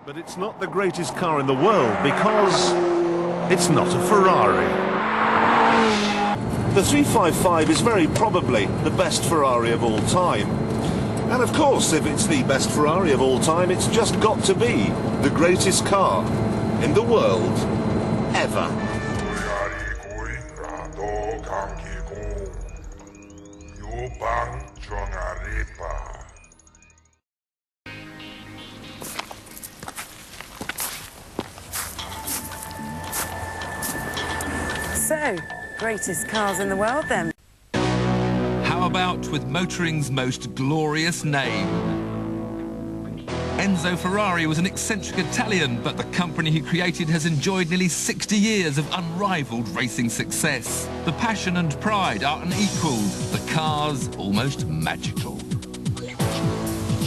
But it's not the greatest car in the world because it's not a Ferrari. The 355 is very probably the best Ferrari of all time. And of course, if it's the best Ferrari of all time, it's just got to be the greatest car in the world ever. So, greatest cars in the world then. How about with motoring's most glorious name? Enzo Ferrari was an eccentric Italian, but the company he created has enjoyed nearly 60 years of unrivaled racing success. The passion and pride are unequalled, the cars almost magical.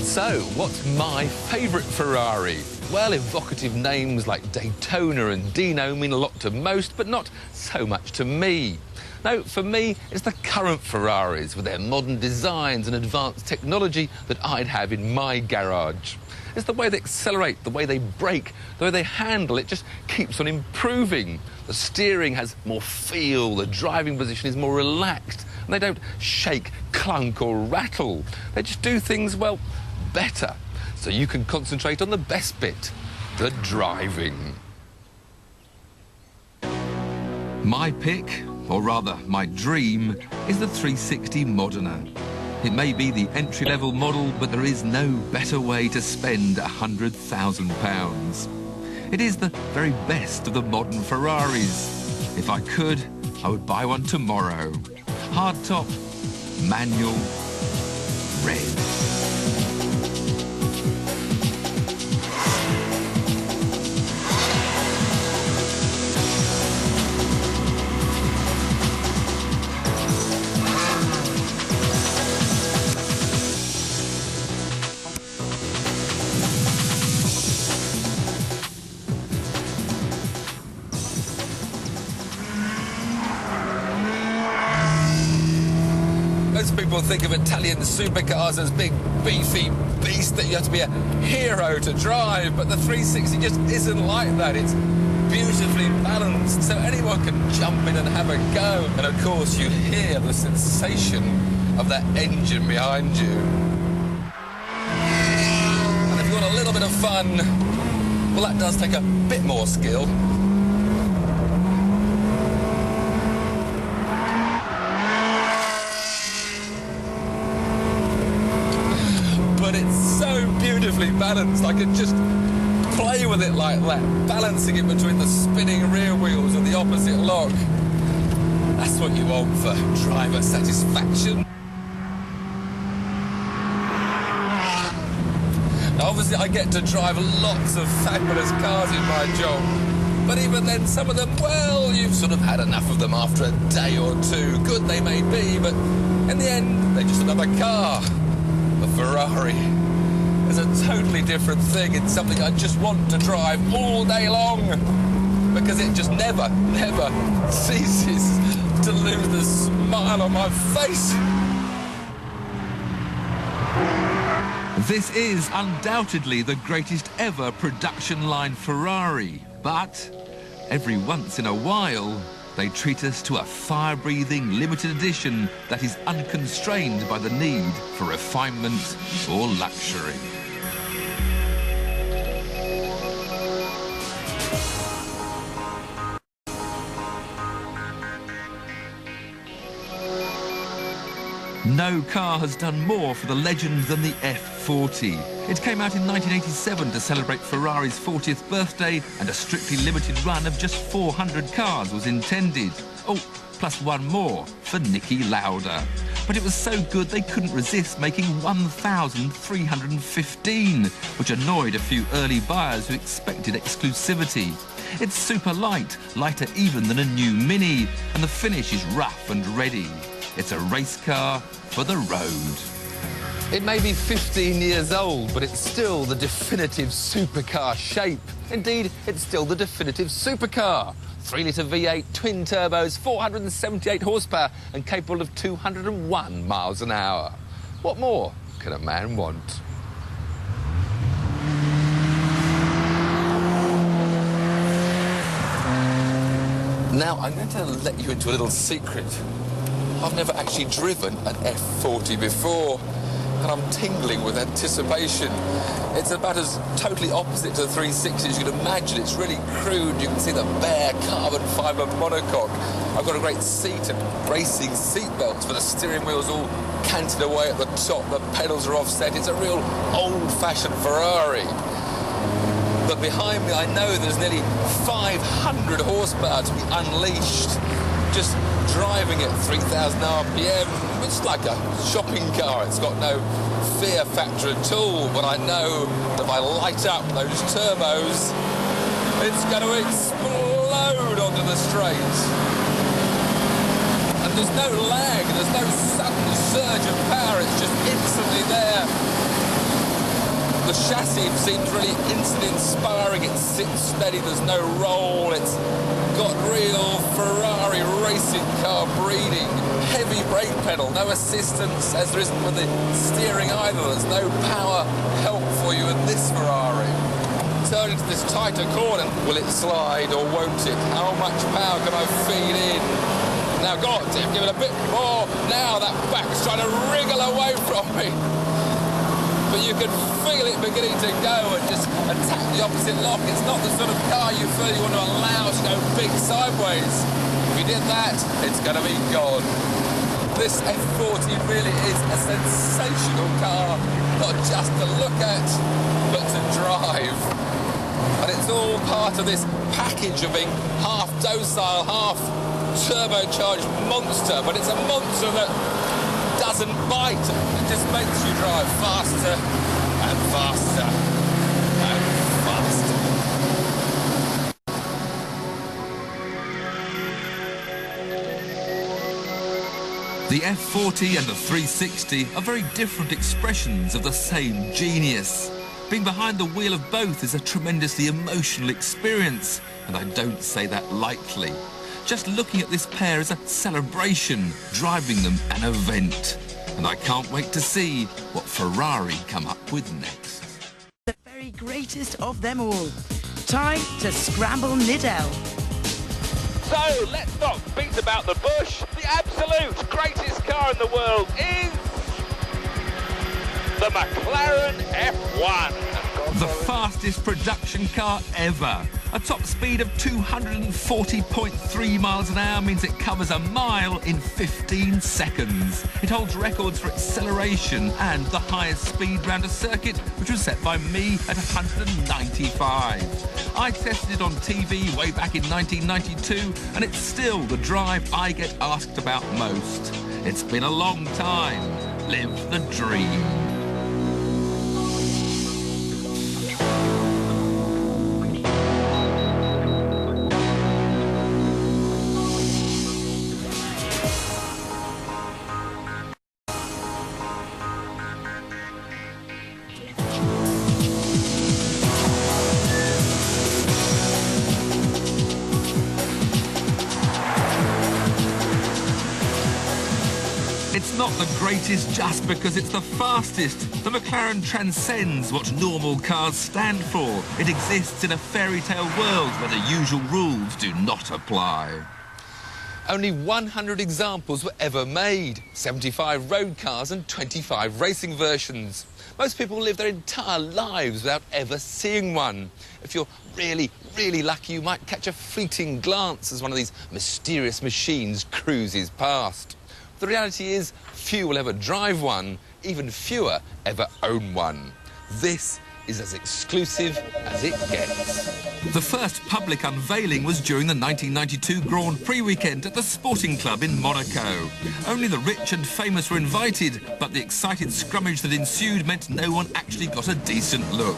So, what's my favourite Ferrari? Well, evocative names like Daytona and Dino mean a lot to most, but not so much to me. No, for me, it's the current Ferraris with their modern designs and advanced technology that I'd have in my garage. It's the way they accelerate, the way they brake, the way they handle. It just keeps on improving. The steering has more feel, the driving position is more relaxed, and they don't shake, clunk or rattle. They just do things, well, better. So you can concentrate on the best bit, the driving. My pick, or rather my dream, is the 360 Modena. It may be the entry-level model, but there is no better way to spend £100,000. It is the very best of the modern Ferraris. If I could, I would buy one tomorrow. Hardtop, manual, red. Most people think of Italian supercars as big, beefy beasts that you have to be a hero to drive, but the 360 just isn't like that. It's beautifully balanced, so anyone can jump in and have a go. And of course, you hear the sensation of that engine behind you. And if you want a little bit of fun, well, that does take a bit more skill. But it's so beautifully balanced, I could just play with it like that, balancing it between the spinning rear wheels and the opposite lock. That's what you want for driver satisfaction. Now, obviously, I get to drive lots of fabulous cars in my job, but even then, some of them, well, you've sort of had enough of them after a day or two. Good they may be, but in the end, they're just another car. The Ferrari is a totally different thing. It's something I just want to drive all day long because it just never ceases to lose the smile on my face. This is undoubtedly the greatest ever production line Ferrari, but every once in a while, they treat us to a fire-breathing limited edition that is unconstrained by the need for refinement or luxury. No car has done more for the legend than the F40. It came out in 1987 to celebrate Ferrari's 40th birthday, and a strictly limited run of just 400 cars was intended. Oh, plus one more for Niki Lauda. But it was so good they couldn't resist making 1,315, which annoyed a few early buyers who expected exclusivity. It's super light, lighter even than a new Mini, and the finish is rough and ready. It's a race car for the road. It may be 15 years old, but it's still the definitive supercar shape. Indeed, it's still the definitive supercar. 3-litre V8, twin turbos, 478 horsepower, and capable of 201 miles an hour. What more can a man want? Now, I'm going to let you into a little secret. I've never actually driven an F40 before, and I'm tingling with anticipation. It's about as totally opposite to the 360 as you can imagine. It's really crude. You can see the bare carbon fibre monocoque. I've got a great seat and racing seat belts, but the steering wheel's all canted away at the top. The pedals are offset. It's a real old-fashioned Ferrari. But behind me, I know there's nearly 500 horsepower to be unleashed. Just driving at 3,000 RPM, it's like a shopping car. It's got no fear factor at all, but I know that if I light up those turbos, it's going to explode onto the straight. And there's no lag, there's no sudden surge of power, it's just instantly there. The chassis seems really instantly inspiring. It sits steady, there's no roll. It's got real Ferrari racing car breeding. Heavy brake pedal, no assistance, as there isn't with the steering either. There's no power help for you in this Ferrari. Turn into this tighter corner. Will it slide or won't it? How much power can I feed in? Now, God, Tim, give it a bit more. Now that back's trying to wriggle away from me. But you can feel it beginning to go and just attack the opposite lock. It's not the sort of car you feel you want to allow to go big sideways. If you did that, it's going to be gone. This F40 really is a sensational car, not just to look at, but to drive. And it's all part of this package of being half docile, half turbocharged monster, but it's a monster that doesn't bite. It just makes you drive faster and faster and faster. The F40 and the 360 are very different expressions of the same genius. Being behind the wheel of both is a tremendously emotional experience, and I don't say that lightly. Just looking at this pair is a celebration, driving them an event. And I can't wait to see what Ferrari come up with next. The very greatest of them all. Time to scramble Nidell. So, let's not beat about the bush. The absolute greatest car in the world is the McLaren F1. The fastest production car ever. A top speed of 240.3 miles an hour means it covers a mile in 15 seconds. It holds records for acceleration and the highest speed round a circuit, which was set by me at 195. I tested it on TV way back in 1992, and it's still the drive I get asked about most. It's been a long time. Live the dream. It's not the greatest just because it's the fastest. The McLaren transcends what normal cars stand for. It exists in a fairy tale world where the usual rules do not apply. Only 100 examples were ever made. 75 road cars and 25 racing versions. Most people live their entire lives without ever seeing one. If you're really, really lucky, you might catch a fleeting glance as one of these mysterious machines cruises past. The reality is, few will ever drive one, even fewer ever own one. This is as exclusive as it gets. The first public unveiling was during the 1992 Grand Prix weekend at the Sporting Club in Monaco. Only the rich and famous were invited, but the excited scrummage that ensued meant no one actually got a decent look.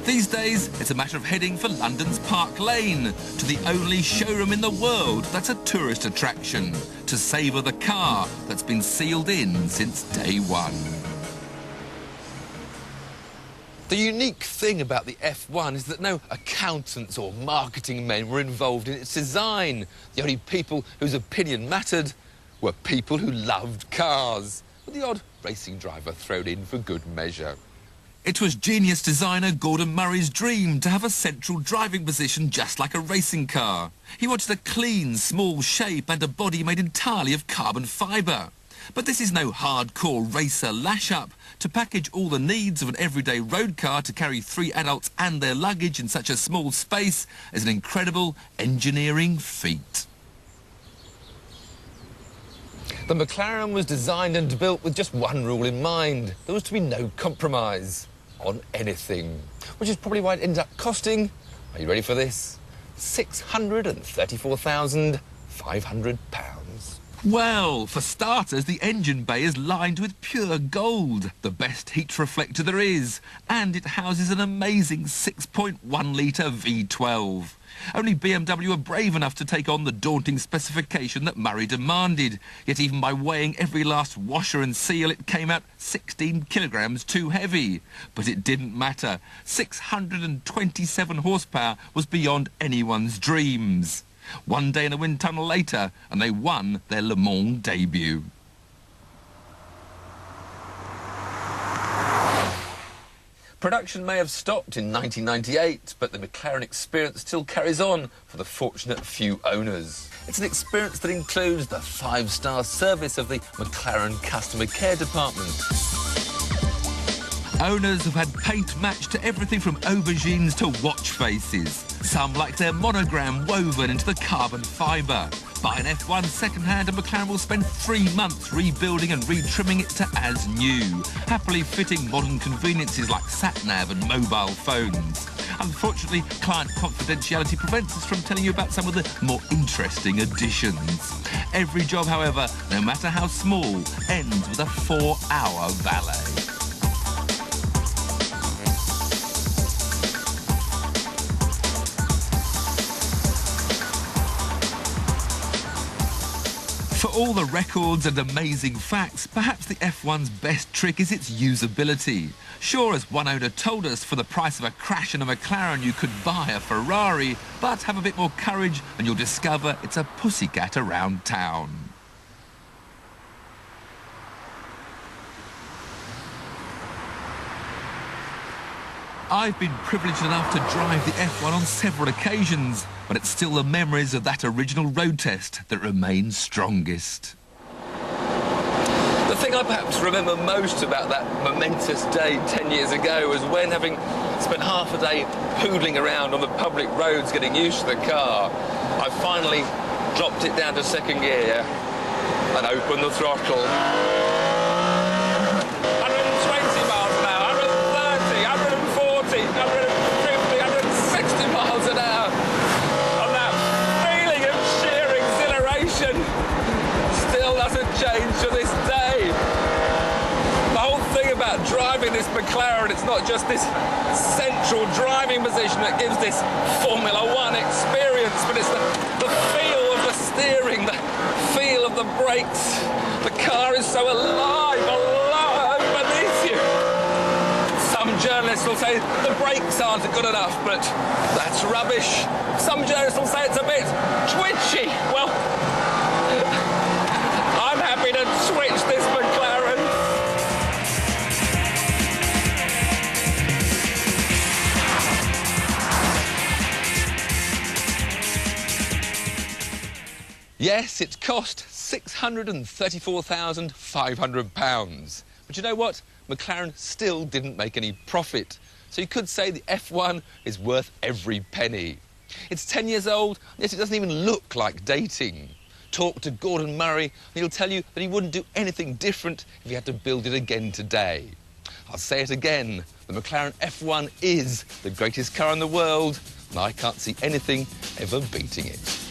These days, it's a matter of heading for London's Park Lane, to the only showroom in the world that's a tourist attraction, to savour the car that's been sealed in since day one. The unique thing about the F1 is that no accountants or marketing men were involved in its design. The only people whose opinion mattered were people who loved cars, with the odd racing driver thrown in for good measure. It was genius designer Gordon Murray's dream to have a central driving position just like a racing car. He wanted a clean, small shape and a body made entirely of carbon fibre. But this is no hardcore racer lash-up. To package all the needs of an everyday road car to carry 3 adults and their luggage in such a small space is an incredible engineering feat. The McLaren was designed and built with just one rule in mind. There was to be no compromise on anything, which is probably why it ended up costing, are you ready for this, £634,500. Well, for starters, the engine bay is lined with pure gold, the best heat reflector there is, and it houses an amazing 6.1-litre V12. Only BMW were brave enough to take on the daunting specification that Murray demanded, yet even by weighing every last washer and seal, it came out 16 kilograms too heavy. But it didn't matter. 627 horsepower was beyond anyone's dreams. One day in a wind tunnel later, and they won their Le Mans debut. Production may have stopped in 1998, but the McLaren experience still carries on for the fortunate few owners. It's an experience that includes the 5-star service of the McLaren customer care department. Owners have had paint matched to everything from aubergines to watch faces. Some like their monogram woven into the carbon fibre. Buy an F1 second-hand and McLaren will spend 3 months rebuilding and retrimming it to as new, happily fitting modern conveniences like sat-nav and mobile phones. Unfortunately, client confidentiality prevents us from telling you about some of the more interesting additions. Every job, however, no matter how small, ends with a 4-hour valet. For all the records and amazing facts, perhaps the F1's best trick is its usability. Sure, as one owner told us, for the price of a crash in a McLaren you could buy a Ferrari, but have a bit more courage and you'll discover it's a pussycat around town. I've been privileged enough to drive the F1 on several occasions, but it's still the memories of that original road test that remain strongest. The thing I perhaps remember most about that momentous day 10 years ago was when, having spent half a day poodling around on the public roads getting used to the car, I finally dropped it down to second gear and opened the throttle. 120 miles an hour, 130, 150, 160 miles an hour. And that feeling of sheer exhilaration still doesn't change to this day. The whole thing about driving this McLaren, it's not just this central driving position that gives this Formula One experience, but it's the feel of the steering, the feel of the brakes. The car is so alive beneath you. Some journalists will say the brakes aren't good enough, but that's rubbish. Some journalists will say it's a bit twitchy. Well, I'm happy to switch this McLaren. Yes, it cost £634,500. But you know what? McLaren still didn't make any profit. So you could say the F1 is worth every penny. It's 10 years old, yet it doesn't even look like dating. Talk to Gordon Murray and he'll tell you that he wouldn't do anything different if he had to build it again today. I'll say it again, the McLaren F1 is the greatest car in the world, and I can't see anything ever beating it.